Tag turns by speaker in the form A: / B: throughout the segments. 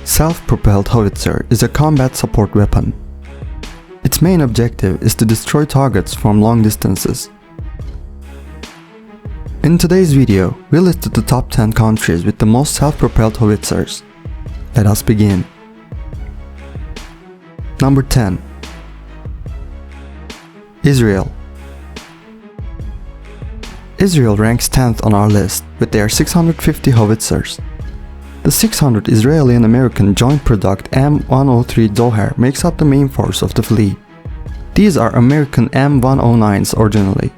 A: Self-propelled howitzer is a combat support weapon. Its main objective is to destroy targets from long distances. In today's video, we listed the top 10 countries with the most self-propelled howitzers. Let us begin. Number 10. Israel. Israel ranks 10th on our list with their 650 howitzers. The 600 Israeli and American joint product M103 Zohar makes up the main force of the fleet. These are American M109s originally.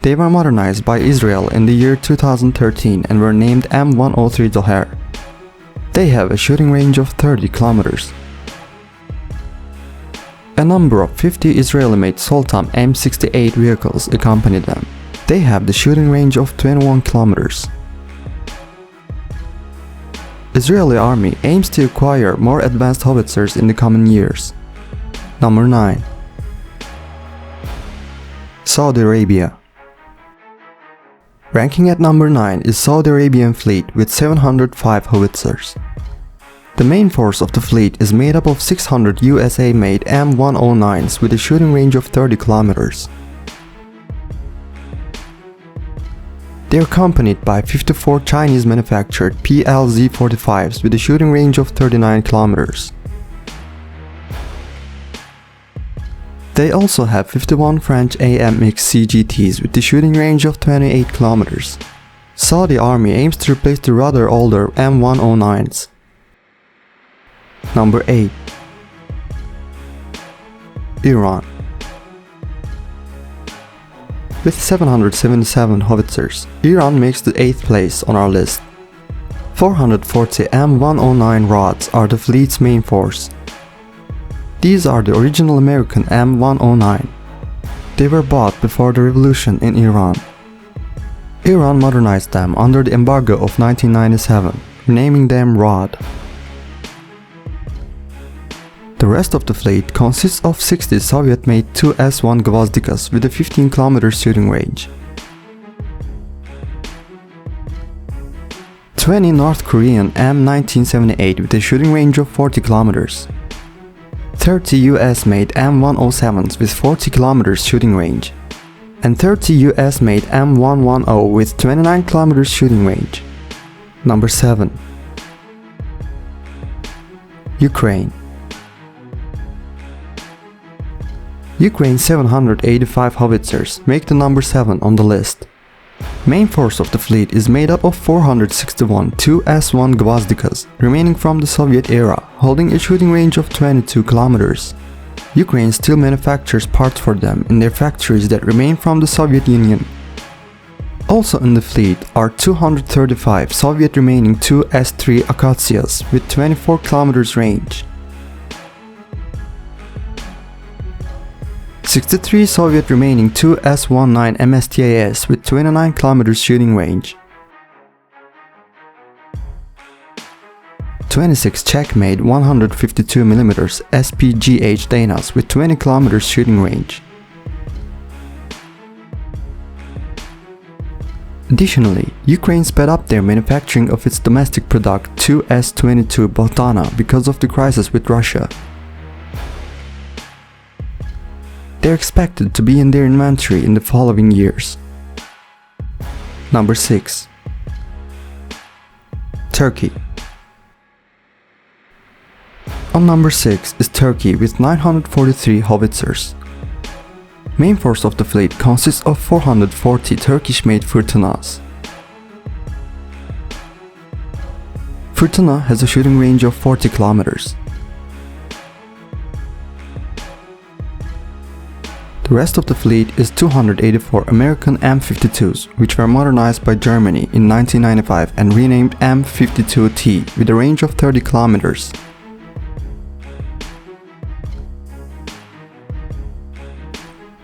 A: They were modernized by Israel in the year 2013 and were named M103 Zohar. They have a shooting range of 30 kilometers. A number of 50 Israeli-made Soltam M68 vehicles accompany them. They have the shooting range of 21 kilometers. Israeli army aims to acquire more advanced howitzers in the coming years. Number 9. Saudi Arabia. Ranking at number 9 is Saudi Arabian fleet with 705 howitzers. The main force of the fleet is made up of 600 USA-made M109s with a shooting range of 30 kilometers. They are accompanied by 54 Chinese-manufactured PLZ-45s with a shooting range of 39 kilometers. They also have 51 French AMX CGTs with a shooting range of 28 kilometers. Saudi army aims to replace the rather older M109s. Number 8. Iran. With 777 howitzers, Iran makes the 8th place on our list. 440 M109 rods are the fleet's main force. These are the original American M109. They were bought before the revolution in Iran. Iran modernized them under the embargo of 1997, renaming them ROD. The rest of the fleet consists of 60 Soviet-made 2S1 Gvozdikas with a 15 km shooting range. 20 North Korean M1978 with a shooting range of 40 km. 30 US-made M107s with 40 km shooting range. And 30 US-made M110 with 29 km shooting range. Number 7. Ukraine. Ukraine's 785 howitzers make the number 7 on the list. Main force of the fleet is made up of 461 2S1 Gvozdikas remaining from the Soviet era, holding a shooting range of 22 kilometers. Ukraine still manufactures parts for them in their factories that remain from the Soviet Union. Also in the fleet are 235 Soviet remaining 2S3 Akatsias with 24 kilometers range. 63 Soviet remaining 2S19 MSTAS with 29 km shooting range. 26 Czech-made 152mm SPGH Danas with 20 km shooting range. Additionally, Ukraine sped up their manufacturing of its domestic product 2S22 Boltana because of the crisis with Russia. They are expected to be in their inventory in the following years. Number 6. Turkey. On number 6 is Turkey with 943 howitzers. Main force of the fleet consists of 440 Turkish-made Fırtınas. Fırtına has a shooting range of 40 kilometers. The rest of the fleet is 284 American M52s, which were modernized by Germany in 1995 and renamed M52T with a range of 30 kilometers.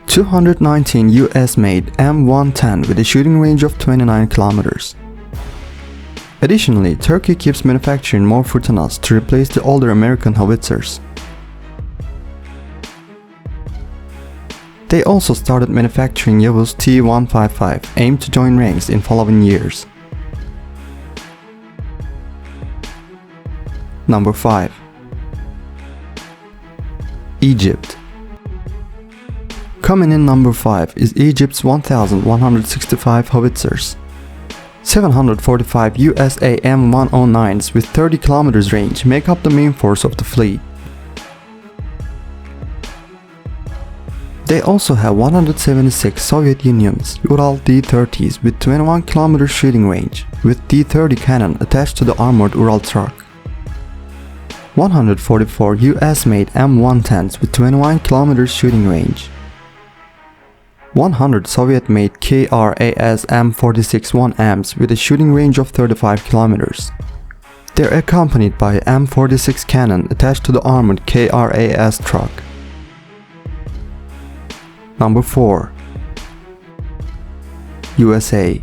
A: $219 US-made M110 with a shooting range of 29 kilometers. Additionally, Turkey keeps manufacturing more Fırtınas to replace the older American howitzers. They also started manufacturing Yavuz T155, aimed to join ranks in following years. Number 5. Egypt. Coming in number 5 is Egypt's 1,165 howitzers. 745 USA M109s with 30 km range make up the main force of the fleet. They also have 176 Soviet Union's Ural D-30s with 21 km shooting range, with D-30 cannon attached to the armored Ural truck. 144 US-made M110s with 21 km shooting range. 100 Soviet-made KRAS M46 1Ms with a shooting range of 35 km. They're accompanied by a M46 cannon attached to the armored KRAS truck. Number 4. USA.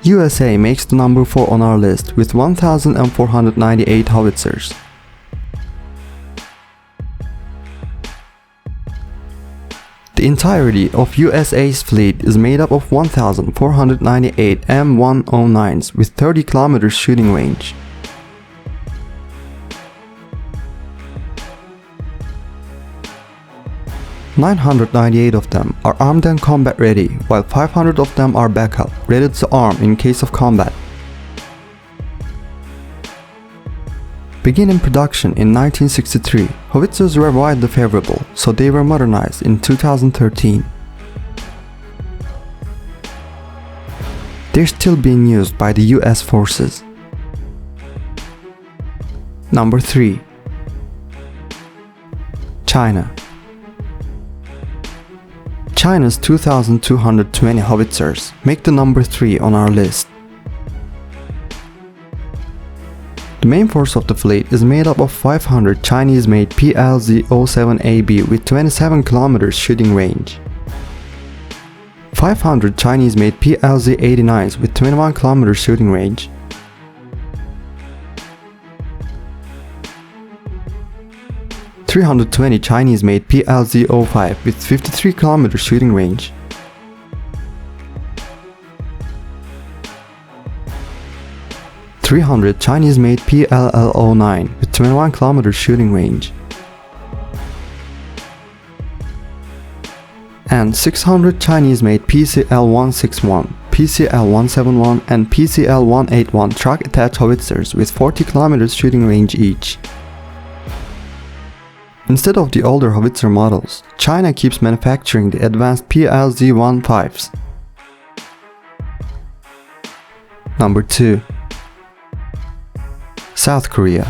A: USA makes the number 4 on our list with 1,498 howitzers. The entirety of USA's fleet is made up of 1,498 M109s with 30 km shooting range. 998 of them are armed and combat ready, while 500 of them are backup, ready to arm in case of combat. Beginning production in 1963, howitzers were widely favorable, so they were modernized in 2013. They're still being used by the US forces. Number 3. China. China's 2,220 howitzers make the number 3 on our list. The main force of the fleet is made up of 500 Chinese-made PLZ-07AB with 27 km shooting range, 500 Chinese-made PLZ-89s with 21 km shooting range, 320 Chinese-made PLZ-05 with 53 km shooting range, 300 Chinese-made PLL-09 with 21 km shooting range, and 600 Chinese-made PCL-161, PCL-171 and PCL-181 truck-attached howitzers with 40 km shooting range each. Instead of the older howitzer models, China keeps manufacturing the advanced PLZ-15s. Number 2. South Korea.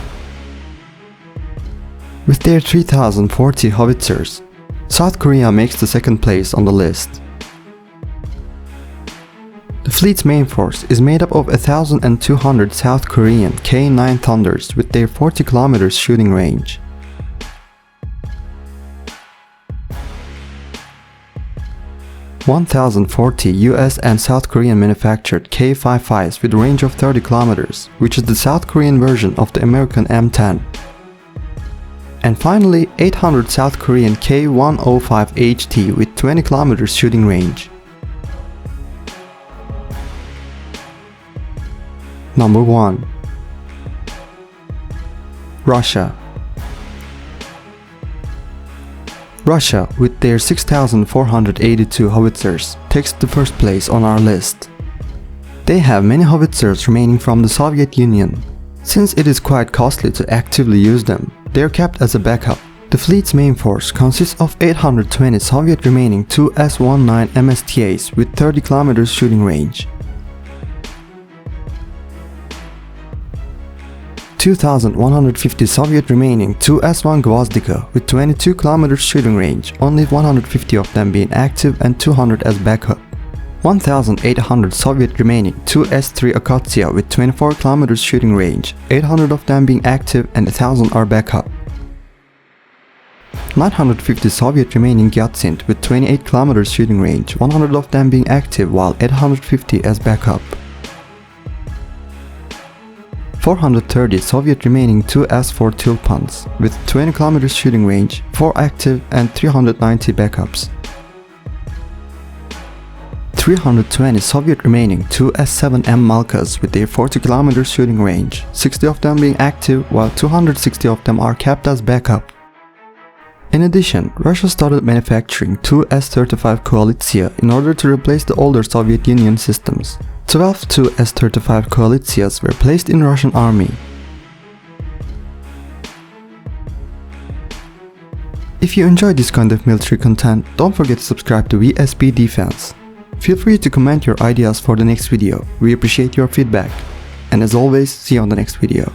A: With their 3,040 howitzers, South Korea makes the second place on the list. The fleet's main force is made up of 1,200 South Korean K-9 Thunders with their 40 km shooting range. 1,040 US and South Korean manufactured K-55s with a range of 30 km, which is the South Korean version of the American M10. And finally, 800 South Korean K-105HT with 20 km shooting range. Number 1. Russia. Russia, with their 6,482 howitzers, takes the first place on our list. They have many howitzers remaining from the Soviet Union. Since it is quite costly to actively use them, they are kept as a backup. The fleet's main force consists of 820 Soviet remaining 2 S-19 MSTAs with 30 km shooting range, 2,150 Soviet remaining 2 S-1 Gvozdika with 22 km shooting range, only 150 of them being active and 200 as backup. 1,800 Soviet remaining 2 S-3 Akatsiya with 24 km shooting range, 800 of them being active and 1,000 are backup. 950 Soviet remaining Gyatsint with 28 km shooting range, 100 of them being active while 850 as backup. 430 Soviet remaining 2 S-4 Tulpans with 20 km shooting range, 4 active and 390 backups. 320 Soviet remaining 2 S-7M Malkas with their 40 km shooting range, 60 of them being active while 260 of them are kept as backup. In addition, Russia started manufacturing 2 S-35 Koalitsia in order to replace the older Soviet Union systems. 12 2 S-35 Koalitsias were placed in Russian army. If you enjoy this kind of military content, don't forget to subscribe to VSP Defense. Feel free to comment your ideas for the next video, we appreciate your feedback. And as always, see you on the next video.